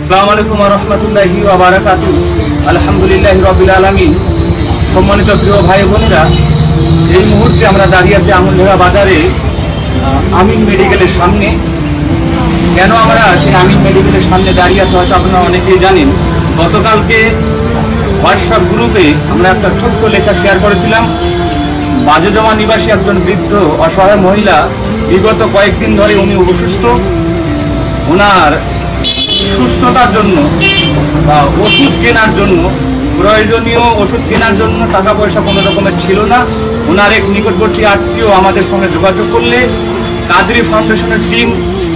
আসসালামু আলাইকুম ওয়া রাহমাতুল্লাহি ওয়া বারাকাতুহু। আলহামদুলিল্লাহি রাব্বিল আলামিন। সম্মানিত প্রিয় ভাই বোনেরা, এই মুহূর্তে আমরা দাঁড়িয়ে আছি আমুলঝরা বাজারে আমিন মেডিকেলের সামনে। কেন আমরা সেই আমিন মেডিকেলের সামনে দাঁড়িয়ে আছি হয়তো আপনারা অনেকেই জানেন। গতকালকে হোয়াটসঅ্যাপ গ্রুপে আমরা একটা ছোট্ট লেখা শেয়ার করেছিলাম। বাজেজমা নিবাসী একজন বৃদ্ধ অসহায় মহিলা, বিগত কয়েকদিন ধরে উনি অসুস্থ। ওনার সুস্থতার জন্য বা ওষুধ কেনার জন্য, প্রয়োজনীয় ওষুধ কেনার জন্য টাকা পয়সা কোনো রকমের ছিল না। ওনার এক নিকটবর্তী আত্মীয় আমাদের সঙ্গে যোগাযোগ করলে কাদরি ফাউন্ডেশনের টিম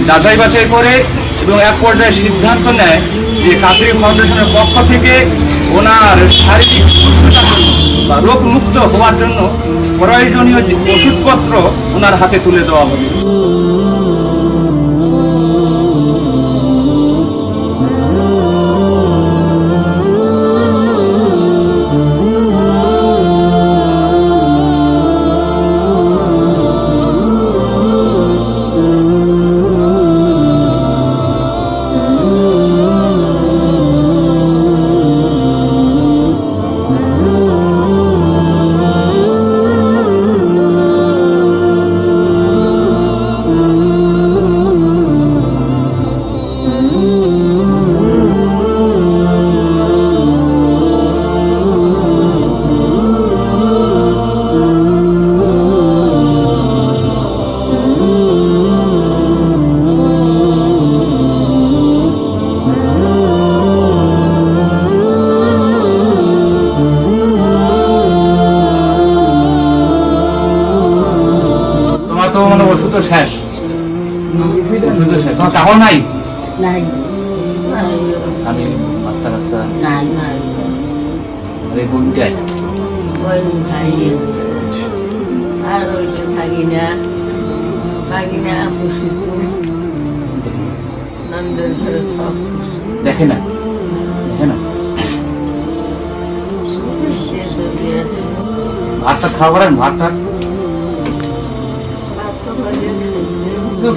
যাচাই বাছাই করে এবং এক পর্যায়ে সিদ্ধান্ত নেয় যে কাদরি ফাউন্ডেশনের পক্ষ থেকে ওনার শারীরিক সুস্থতার জন্য বা রোগমুক্ত হওয়ার জন্য প্রয়োজনীয় ওষুধপত্র ওনার হাতে তুলে দেওয়া হবে। ওষুধ তো শেষ, ওষুধ তো শেষ। তোমার টাকাও নাই? আমি বাচ্চা কাচ্চা আরে কোনটায় আর ওইটা থাকি না বসেছি নন্দের ঘরে সব দেখে না ভাতটা খাওয়া করেন? ভাতটা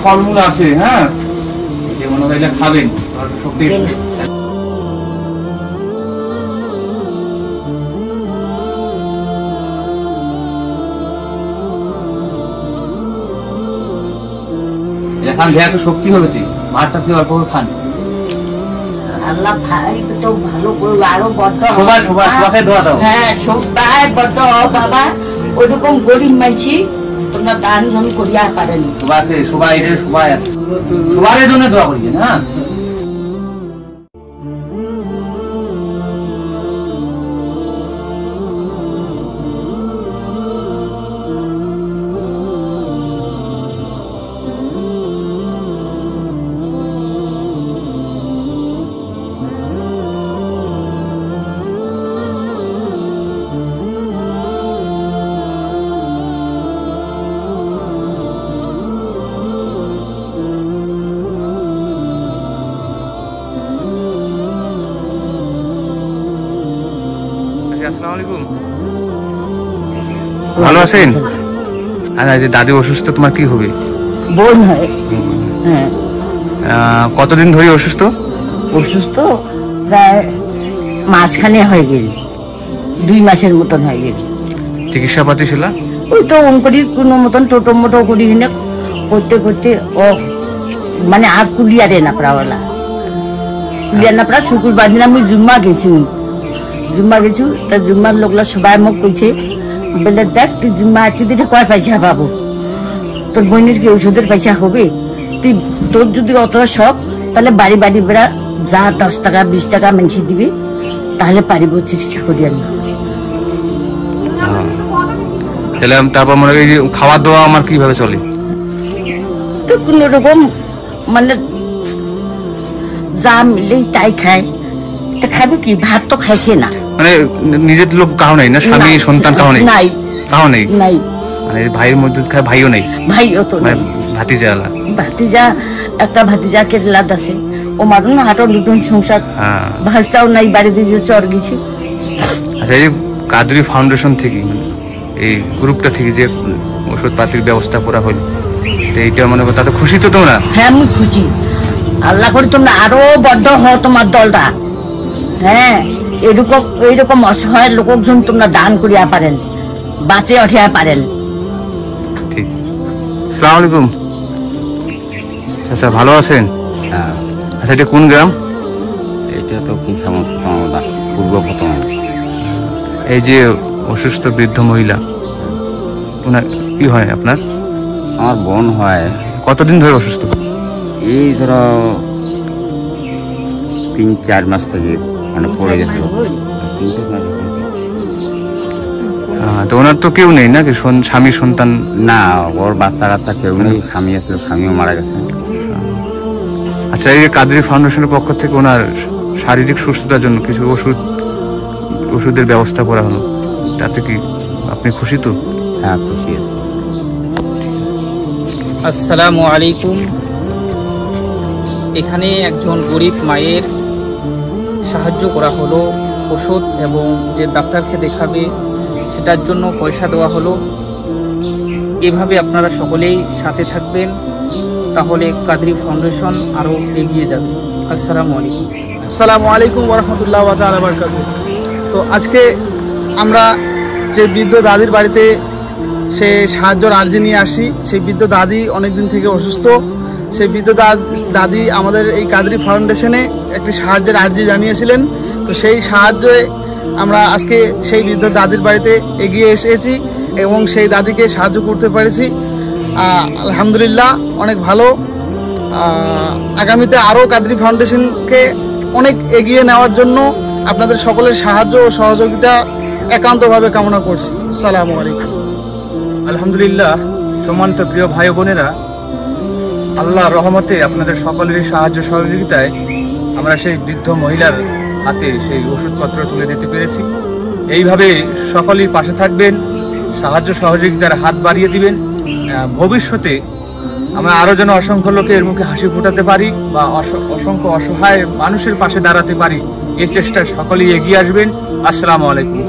ফলমূল আছে, হ্যাঁ, যে মনে হয় খাবেন শক্তি। খান, দেয়া তো শক্তি হবে। তুই ভাতটা তুই অল্প করে খান। আল্লাহ ভাই তো ভালো করলো, আরো বড্ড সবাই দোয়া দাও। হ্যাঁ, সবাই বড্ড বাবা ওইরকম গরিব মানছি তোমরা দান জন করিয়া পারেন। সবাই আছে, সবার জন্য দোয়া করি। হ্যাঁ, আসসালামু আলাইকুম। ভালো আছেন? আচ্ছা, দাদি অসুস্থ, তোমার কি হবে? বোন হয়। হ্যাঁ। কতদিন ধরে অসুস্থ? প্রায় মাসখানে হয়ে গেল, 2 মাসের মতন হয়ে গেল। চিকিৎসা পাতি ছিল? ওই তো করি কোনো মতন টোটো মোটো করি কিনে করতে ও মানে আর কুলিয়ারে না পড়াওয়ালা শুক্রবার দিন আমি জুম্মা গেছি তা জুম্মার লোকলা সবাই মোক কইছে বলে দেখ তুই জুম্মা আছি দিতে কয় পয়সা পাবো, তোর বোনের কি ওষুধের পয়সা হবে? তোর যদি অত শখ তাহলে বাড়ি বেড়া যা 10 টাকা 20 টাকা মানুষ দিবি, তাহলে পারিব চিকিৎসা করিয়া না। তারপর মনে করি খাওয়া দাওয়া আমার কিভাবে চলে? তো কোন রকম মানে যা মিলেই তাই খায়। তা খাবে কি? ভাত তো খাইছে না। মানে নিজের লোক কাউ নাই না? স্বামী সন্তান কাউ নেই? কাউ নেই। মানে ভাইয়ের মধ্যে ভাইও নেই? ভাইও তো নাই। ভাতিজা একটা ভাতিজা কেরালাত আছে, ও মারুন না হাটর লুটুন সংসার, ভাসটাও নাই, বাড়িতে যে চর গেছে। আচ্ছা, এই কাদরি ফাউন্ডেশন থেকে এই গ্রুপটা থেকে যে ওষুধ পাতির ব্যবস্থা করা হলো, এইটা মনে করো তাতে খুশি তো তোমরা? হ্যাঁ, আমি খুশি। আল্লাহ করে তোমরা আরো বড্ড হও তোমার দলটা। হ্যাঁ, এইরকম অসহায় লোকজন তোমরা দান করিয়া পারেন, বাঁচে উঠিয়া পারেন। ঠিক। আসসালামু আলাইকুম। আচ্ছা, ভালো আছেন? হ্যাঁ, আচ্ছা, এটা কোন গ্রাম? এটা তো পূর্ব প্রথম। এই যে অসুস্থ বৃদ্ধ মহিলা, ওনার কি হয় আপনার? আমার বোন হয়। কতদিন ধরে অসুস্থ? এই ধরো 3-4 মাস থেকে মানে পড়ে গেছিল। তো ওনার তো কেউ নেই নাকি, স্বামী সন্তান? না, ওর বাচ্চা কাচ্চা কেউ নেই। স্বামী আছিল, স্বামীও মারা গেছে। আচ্ছা, এই কাদরি ফাউন্ডেশনের পক্ষ থেকে ওনার শারীরিক সুস্থতার জন্য কিছু ওষুধের ব্যবস্থা করা হলো, তাতে কি আপনি খুশি? তো হ্যাঁ, খুশি আছে। আসসালামু আলাইকুম। এখানে একজন গরিব মায়ের সাহায্য করা হলো, ওষুধ এবং যে ডাক্তারকে দেখাবে সেটার জন্য পয়সা দেওয়া হলো। এভাবে আপনারা সকলেই সাথে থাকবেন, তাহলে কাদরি ফাউন্ডেশন আরও এগিয়ে যাবে। আসসালামু আলাইকুম। আসসালামু আলাইকুম ওয়া রাহমাতুল্লাহি ওয়া বারাকাতুহু। তো আজকে আমরা যে বৃদ্ধ দাদির বাড়িতে সে সাহায্যের আর্জি নিয়ে আসি। সেই বৃদ্ধ দাদি অনেকদিন থেকে অসুস্থ। সেই বৃদ্ধ দাদি আমাদের এই কাদরি ফাউন্ডেশনে একটি সাহায্যের আর্জি জানিয়েছিলেন। তো সেই সাহায্যে আমরা আজকে সেই বৃদ্ধ দাদির বাড়িতে এগিয়ে এসেছি এবং সেই দাদিকে সাহায্য করতে পেরেছি। আলহামদুলিল্লাহ, অনেক ভালো। আগামীতে আরও কাদরি ফাউন্ডেশনকে অনেক এগিয়ে নেওয়ার জন্য আপনাদের সকলের সাহায্য ও সহযোগিতা একান্তভাবে কামনা করছি। আসসালামু আলাইকুম। আলহামদুলিল্লাহ, সম্মানিত প্রিয় ভাই বোনেরা, আল্লাহর রহমতে আপনাদের সকলেরই সাহায্য সহযোগিতায় আমরা সেই বৃদ্ধ মহিলার হাতে সেই ওষুধপত্র তুলে দিতে পেরেছি। এইভাবে সকলেই পাশে থাকবেন, সাহায্য সহযোগিতার হাত বাড়িয়ে দিবেন। ভবিষ্যতে আমরা আরো যেন অসংখ্য লোকের মুখে হাসি ফোটাতে পারি বা অসংখ্য অসহায় মানুষের পাশে দাঁড়াতে পারি, এই চেষ্টায় সকলেই এগিয়ে আসবেন। আসসালামু আলাইকুম।